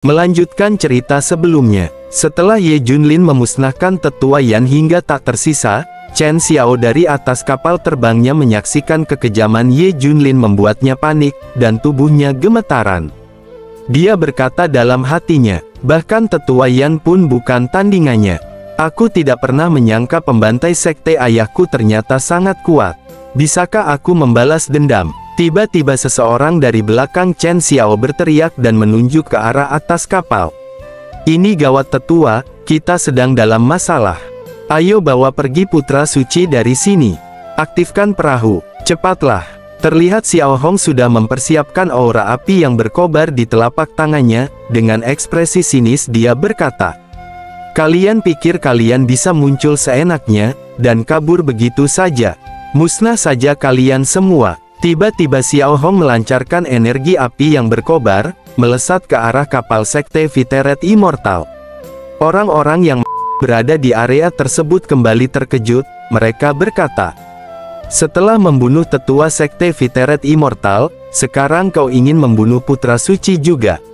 Melanjutkan cerita sebelumnya, setelah Ye Junlin memusnahkan tetua Yan hingga tak tersisa, Chen Xiao dari atas kapal terbangnya menyaksikan kekejaman Ye Junlin membuatnya panik, dan tubuhnya gemetaran. Dia berkata dalam hatinya, bahkan tetua Yan pun bukan tandingannya. Aku tidak pernah menyangka pembantai sekte ayahku ternyata sangat kuat. Bisakah aku membalas dendam? Tiba-tiba seseorang dari belakang Chen Xiao berteriak dan menunjuk ke arah atas kapal. Ini gawat tetua, kita sedang dalam masalah. Ayo bawa pergi putra suci dari sini. Aktifkan perahu, cepatlah. Terlihat Xiao Hong sudah mempersiapkan aura api yang berkobar di telapak tangannya. Dengan ekspresi sinis dia berkata, kalian pikir kalian bisa muncul seenaknya, dan kabur begitu saja. Musnah saja kalian semua. Tiba-tiba Xiao Hong melancarkan energi api yang berkobar, melesat ke arah kapal sekte Viteret Immortal. Orang-orang yang berada di area tersebut kembali terkejut, mereka berkata, setelah membunuh tetua sekte Viteret Immortal, sekarang kau ingin membunuh putra suci juga.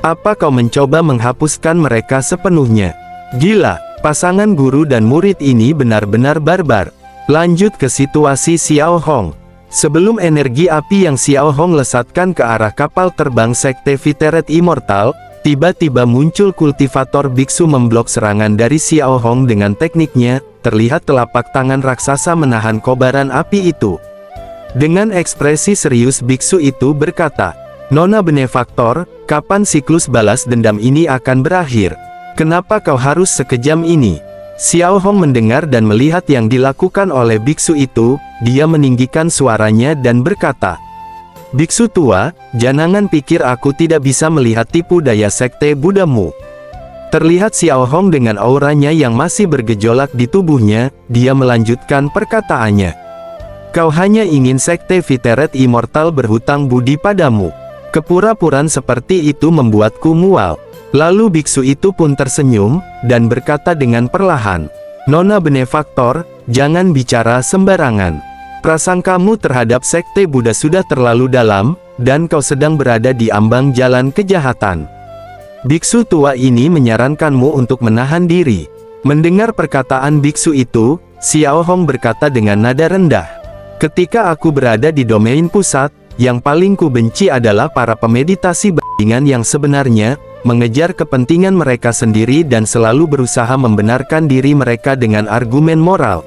Apa kau mencoba menghapuskan mereka sepenuhnya? Gila, pasangan guru dan murid ini benar-benar barbar. Lanjut ke situasi Xiao Hong. Sebelum energi api yang Xiao Hong lesatkan ke arah kapal terbang sekte Viteret Immortal, tiba-tiba muncul kultivator biksu memblok serangan dari Xiao Hong dengan tekniknya. Terlihat telapak tangan raksasa menahan kobaran api itu. Dengan ekspresi serius biksu itu berkata, Nona Benefaktor, kapan siklus balas dendam ini akan berakhir? Kenapa kau harus sekejam ini? Xiao Hong mendengar dan melihat yang dilakukan oleh biksu itu, dia meninggikan suaranya dan berkata, biksu tua, jangan pikir aku tidak bisa melihat tipu daya sekte Buddhamu. Terlihat Xiao Hong dengan auranya yang masih bergejolak di tubuhnya, dia melanjutkan perkataannya. Kau hanya ingin sekte Viteret Immortal berhutang budi padamu. Kepura-puraan seperti itu membuatku mual. Lalu biksu itu pun tersenyum, dan berkata dengan perlahan, Nona Benefaktor, jangan bicara sembarangan. Prasangkamu terhadap sekte Buddha sudah terlalu dalam, dan kau sedang berada di ambang jalan kejahatan. Biksu tua ini menyarankanmu untuk menahan diri. Mendengar perkataan biksu itu, Xiao Hong berkata dengan nada rendah, ketika aku berada di domain pusat, yang paling ku benci adalah para pemeditasi bajingan yang sebenarnya mengejar kepentingan mereka sendiri dan selalu berusaha membenarkan diri mereka dengan argumen moral.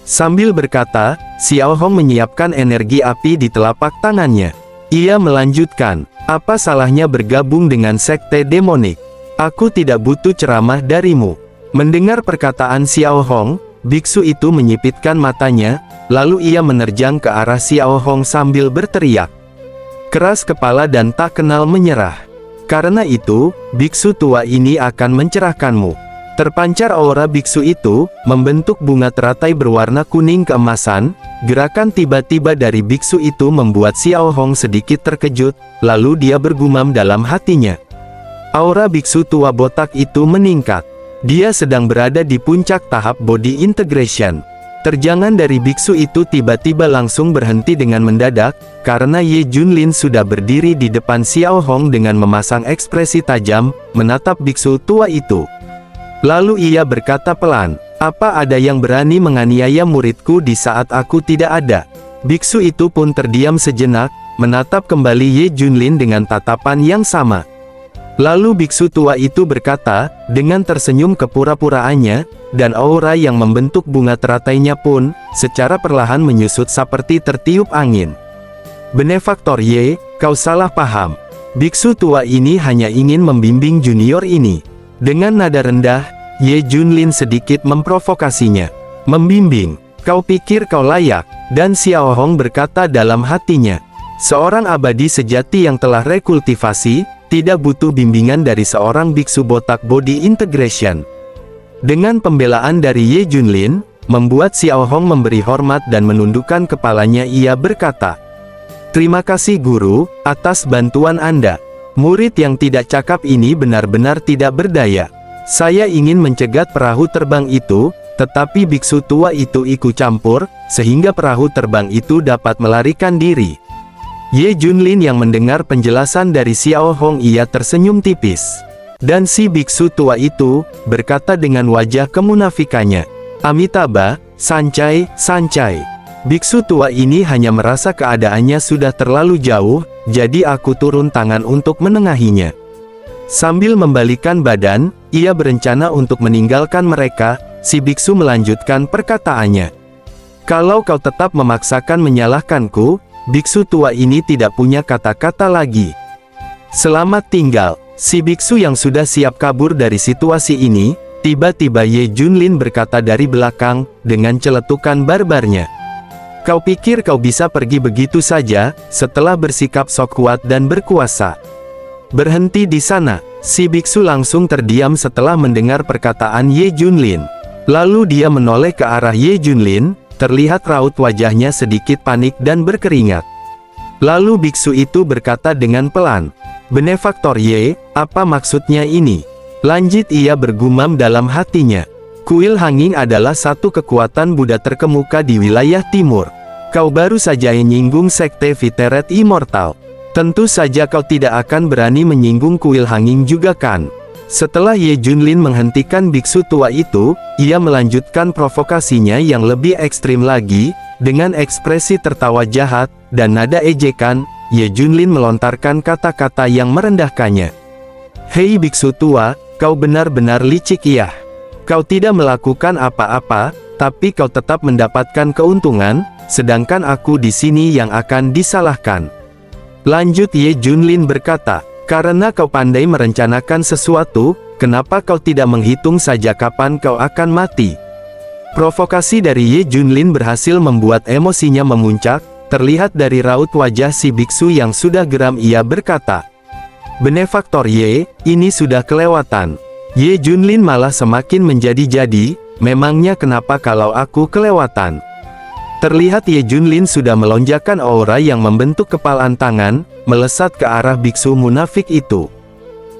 Sambil berkata, Xiao Hong menyiapkan energi api di telapak tangannya. Ia melanjutkan, apa salahnya bergabung dengan sekte demonik? Aku tidak butuh ceramah darimu. Mendengar perkataan Xiao Hong, biksu itu menyipitkan matanya, lalu ia menerjang ke arah Xiao Hong sambil berteriak, keras kepala dan tak kenal menyerah. Karena itu, biksu tua ini akan mencerahkanmu. Terpancar aura biksu itu, membentuk bunga teratai berwarna kuning keemasan. Gerakan tiba-tiba dari biksu itu membuat Xiao Hong sedikit terkejut, lalu dia bergumam dalam hatinya. Aura biksu tua botak itu meningkat. Dia sedang berada di puncak tahap body integration. Terjangan dari biksu itu tiba-tiba langsung berhenti dengan mendadak, karena Ye Junlin sudah berdiri di depan Xiao Hong dengan memasang ekspresi tajam, menatap biksu tua itu. Lalu ia berkata pelan, apa ada yang berani menganiaya muridku di saat aku tidak ada? Biksu itu pun terdiam sejenak, menatap kembali Ye Junlin dengan tatapan yang sama. Lalu biksu tua itu berkata, dengan tersenyum kepura-puraannya, dan aura yang membentuk bunga teratainya pun, secara perlahan menyusut seperti tertiup angin. Benefaktor Ye, kau salah paham. Biksu tua ini hanya ingin membimbing junior ini. Dengan nada rendah, Ye Junlin sedikit memprovokasinya. Membimbing, kau pikir kau layak? Dan Xiao Hong berkata dalam hatinya, seorang abadi sejati yang telah rekultivasi, tidak butuh bimbingan dari seorang biksu botak body integration. Dengan pembelaan dari Ye Junlin, membuat Xiao Hong memberi hormat dan menundukkan kepalanya. Ia berkata, terima kasih guru, atas bantuan Anda. Murid yang tidak cakap ini benar-benar tidak berdaya. Saya ingin mencegat perahu terbang itu, tetapi biksu tua itu ikut campur, sehingga perahu terbang itu dapat melarikan diri. Ye Junlin yang mendengar penjelasan dari Xiao Hong, ia tersenyum tipis. Dan si biksu tua itu berkata dengan wajah kemunafikannya, "Amitabha, Sancai, Sancai. Biksu tua ini hanya merasa keadaannya sudah terlalu jauh, jadi aku turun tangan untuk menengahinya." Sambil membalikkan badan, ia berencana untuk meninggalkan mereka. Si biksu melanjutkan perkataannya, "Kalau kau tetap memaksakan menyalahkanku, biksu tua ini tidak punya kata-kata lagi. Selamat tinggal." Si biksu yang sudah siap kabur dari situasi ini, tiba-tiba Ye Junlin berkata dari belakang, dengan celetukan barbarnya, "Kau pikir kau bisa pergi begitu saja, setelah bersikap sok kuat dan berkuasa? Berhenti di sana." Si biksu langsung terdiam setelah mendengar perkataan Ye Junlin. Lalu dia menoleh ke arah Ye Junlin, terlihat raut wajahnya sedikit panik dan berkeringat. Lalu biksu itu berkata dengan pelan, "Benefaktor Ye, apa maksudnya ini?" Lanjut ia bergumam dalam hatinya, "Kuil Hanging adalah satu kekuatan Buddha terkemuka di wilayah timur. Kau baru saja menyinggung sekte Viteret Immortal. Tentu saja kau tidak akan berani menyinggung kuil Hanging juga kan?" Setelah Ye Junlin menghentikan biksu tua itu, ia melanjutkan provokasinya yang lebih ekstrim lagi. Dengan ekspresi tertawa jahat dan nada ejekan, Ye Junlin melontarkan kata-kata yang merendahkannya. "Hei biksu tua, kau benar-benar licik ya. Kau tidak melakukan apa-apa, tapi kau tetap mendapatkan keuntungan, sedangkan aku di sini yang akan disalahkan." Lanjut Ye Junlin berkata, "Karena kau pandai merencanakan sesuatu, kenapa kau tidak menghitung saja kapan kau akan mati?" Provokasi dari Ye Junlin berhasil membuat emosinya memuncak. Terlihat dari raut wajah si biksu yang sudah geram, ia berkata, "Benefaktor Ye, ini sudah kelewatan." Ye Junlin malah semakin menjadi-jadi, "Memangnya kenapa kalau aku kelewatan?" Terlihat Ye Junlin sudah melonjakkan aura yang membentuk kepalan tangan, melesat ke arah biksu munafik itu.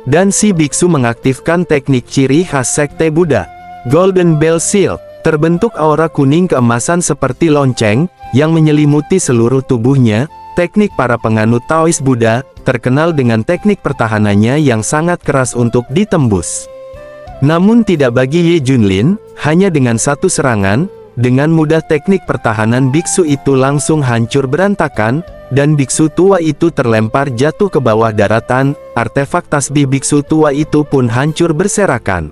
Dan si biksu mengaktifkan teknik ciri khas sekte Buddha, Golden Bell Seal. Terbentuk aura kuning keemasan seperti lonceng, yang menyelimuti seluruh tubuhnya. Teknik para penganut Taois Buddha, terkenal dengan teknik pertahanannya yang sangat keras untuk ditembus. Namun tidak bagi Ye Junlin, hanya dengan satu serangan, dengan mudah teknik pertahanan biksu itu langsung hancur berantakan, dan biksu tua itu terlempar jatuh ke bawah daratan. Artefak tasbih biksu tua itu pun hancur berserakan.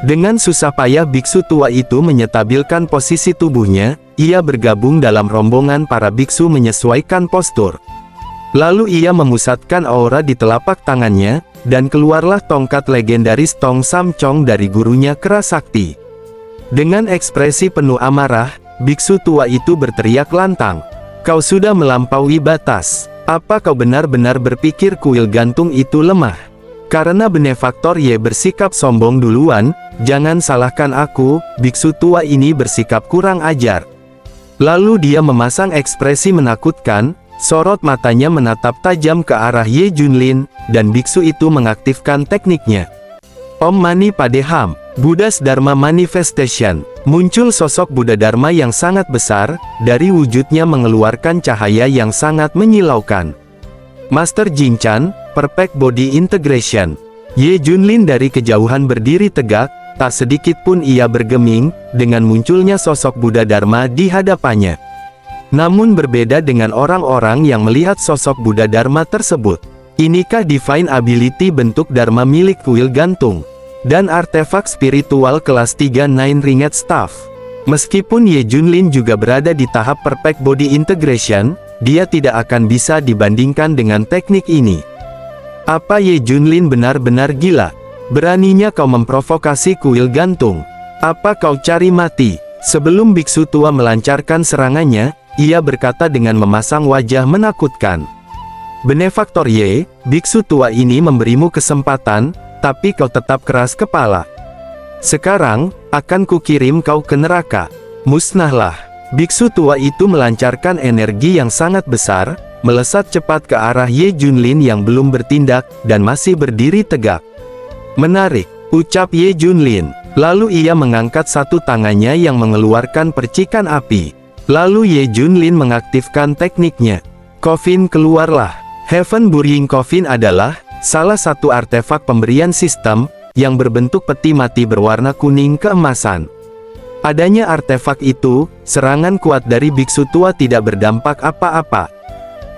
Dengan susah payah biksu tua itu menyetabilkan posisi tubuhnya, ia bergabung dalam rombongan para biksu menyesuaikan postur. Lalu ia memusatkan aura di telapak tangannya, dan keluarlah tongkat legendaris Tong Sam Chong dari gurunya Kera Sakti. Dengan ekspresi penuh amarah, biksu tua itu berteriak lantang, "Kau sudah melampaui batas. Apa kau benar-benar berpikir kuil gantung itu lemah? Karena benefaktor Ye bersikap sombong duluan, jangan salahkan aku." Biksu tua ini bersikap kurang ajar. Lalu dia memasang ekspresi menakutkan, sorot matanya menatap tajam ke arah Ye Junlin, dan biksu itu mengaktifkan tekniknya. Om Mani Padeham, Buddha's Dharma Manifestation. Muncul sosok Buddha Dharma yang sangat besar, dari wujudnya mengeluarkan cahaya yang sangat menyilaukan. Master Jing Chan, Perfect Body Integration. Ye Junlin dari kejauhan berdiri tegak, tak sedikit pun ia bergeming, dengan munculnya sosok Buddha Dharma di hadapannya. Namun berbeda dengan orang-orang yang melihat sosok Buddha Dharma tersebut. Inikah Divine Ability bentuk Dharma milik kuil gantung? Dan artefak spiritual kelas 3 Nine Ringed Staff. Meskipun Ye Junlin juga berada di tahap Perfect Body Integration, dia tidak akan bisa dibandingkan dengan teknik ini. Apa Ye Junlin benar-benar gila? Beraninya kau memprovokasi kuil gantung? Apa kau cari mati? Sebelum biksu tua melancarkan serangannya, ia berkata dengan memasang wajah menakutkan, "Benefaktor Ye, biksu tua ini memberimu kesempatan, tapi kau tetap keras kepala. Sekarang, akan kukirim kau ke neraka. Musnahlah." Biksu tua itu melancarkan energi yang sangat besar, melesat cepat ke arah Ye Junlin yang belum bertindak, dan masih berdiri tegak. "Menarik," ucap Ye Junlin. Lalu ia mengangkat satu tangannya yang mengeluarkan percikan api. Lalu Ye Junlin mengaktifkan tekniknya. Coffin keluarlah. Heaven Burying Coffin adalah salah satu artefak pemberian sistem yang berbentuk peti mati berwarna kuning keemasan. Adanya artefak itu, serangan kuat dari biksu tua tidak berdampak apa-apa.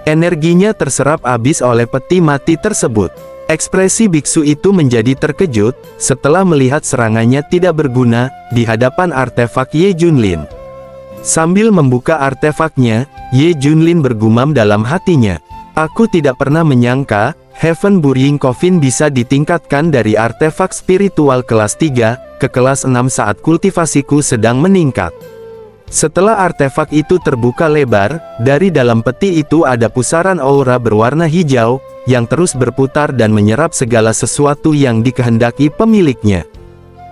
Energinya terserap habis oleh peti mati tersebut. Ekspresi biksu itu menjadi terkejut setelah melihat serangannya tidak berguna di hadapan artefak Ye Junlin. Sambil membuka artefaknya, Ye Junlin bergumam dalam hatinya. Aku tidak pernah menyangka, Heaven Burying Coffin bisa ditingkatkan dari artefak spiritual kelas 3, ke kelas 6 saat kultivasiku sedang meningkat. Setelah artefak itu terbuka lebar, dari dalam peti itu ada pusaran aura berwarna hijau, yang terus berputar dan menyerap segala sesuatu yang dikehendaki pemiliknya.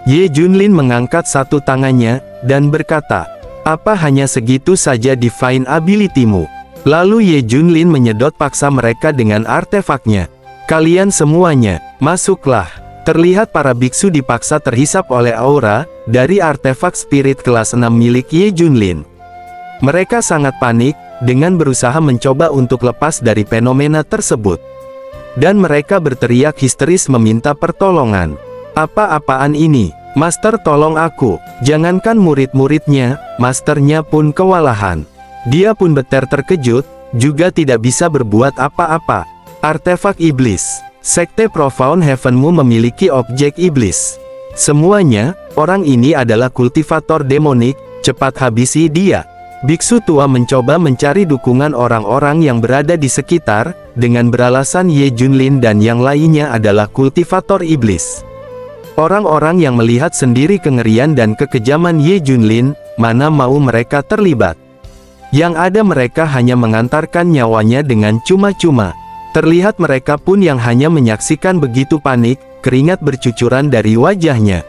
Ye Junlin mengangkat satu tangannya, dan berkata, "Apa hanya segitu saja divine ability-mu?" Lalu Ye Junlin menyedot paksa mereka dengan artefaknya. "Kalian semuanya, masuklah." Terlihat para biksu dipaksa terhisap oleh aura dari artefak spirit kelas 6 milik Ye Junlin. Mereka sangat panik, dengan berusaha mencoba untuk lepas dari fenomena tersebut. Dan mereka berteriak histeris meminta pertolongan. "Apa-apaan ini? Master, tolong aku." Jangankan murid-muridnya, masternya pun kewalahan. Dia pun beter terkejut, juga tidak bisa berbuat apa-apa. Artefak iblis. Sekte Profound Heavenmu memiliki objek iblis. Semuanya, orang ini adalah kultivator demonik, cepat habisi dia. Biksu tua mencoba mencari dukungan orang-orang yang berada di sekitar, dengan beralasan Ye Junlin dan yang lainnya adalah kultivator iblis. Orang-orang yang melihat sendiri kengerian dan kekejaman Ye Junlin, mana mau mereka terlibat. Yang ada mereka hanya mengantarkan nyawanya dengan cuma-cuma. Terlihat mereka pun yang hanya menyaksikan begitu panik, keringat bercucuran dari wajahnya.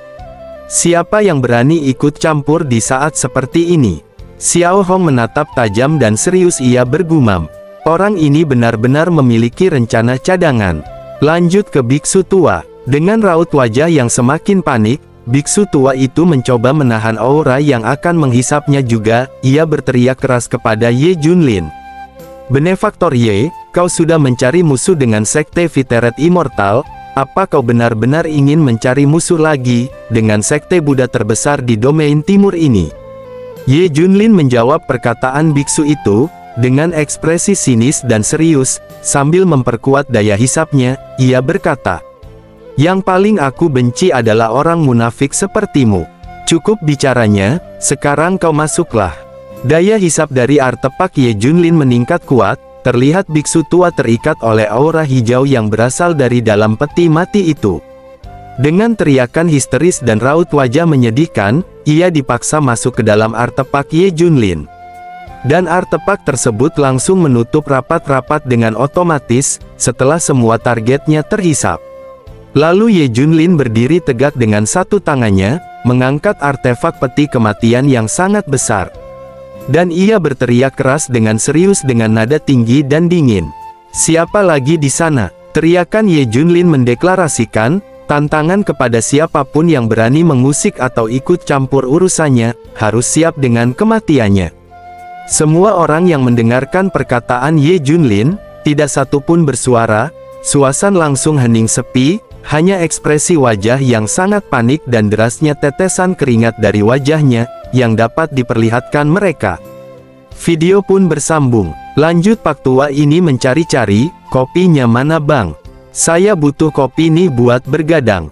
Siapa yang berani ikut campur di saat seperti ini? Xiao Hong menatap tajam dan serius, ia bergumam. Orang ini benar-benar memiliki rencana cadangan. Lanjut ke biksu tua. Dengan raut wajah yang semakin panik, biksu tua itu mencoba menahan aura yang akan menghisapnya juga. Ia berteriak keras kepada Ye Junlin. "Benefaktor Ye, kau sudah mencari musuh dengan sekte Viteret Immortal. Apa kau benar-benar ingin mencari musuh lagi dengan sekte Buddha terbesar di domain timur ini?" Ye Junlin menjawab perkataan biksu itu dengan ekspresi sinis dan serius. Sambil memperkuat daya hisapnya, ia berkata, "Yang paling aku benci adalah orang munafik sepertimu. Cukup bicaranya, sekarang kau masuklah." Daya hisap dari artefak Ye Junlin meningkat kuat, terlihat biksu tua terikat oleh aura hijau yang berasal dari dalam peti mati itu. Dengan teriakan histeris dan raut wajah menyedihkan, ia dipaksa masuk ke dalam artefak Ye Junlin. Dan artefak tersebut langsung menutup rapat-rapat dengan otomatis, setelah semua targetnya terhisap. Lalu Ye Junlin berdiri tegak dengan satu tangannya, mengangkat artefak peti kematian yang sangat besar. Dan ia berteriak keras dengan serius dengan nada tinggi dan dingin. "Siapa lagi di sana?" Teriakan Ye Junlin mendeklarasikan, tantangan kepada siapapun yang berani mengusik atau ikut campur urusannya, harus siap dengan kematiannya. Semua orang yang mendengarkan perkataan Ye Junlin, tidak satupun bersuara, suasana langsung hening sepi, hanya ekspresi wajah yang sangat panik dan derasnya tetesan keringat dari wajahnya, yang dapat diperlihatkan mereka. Video pun bersambung. "Lanjut, Pak Tua ini mencari-cari, kopinya mana bang? Saya butuh kopi nih buat bergadang."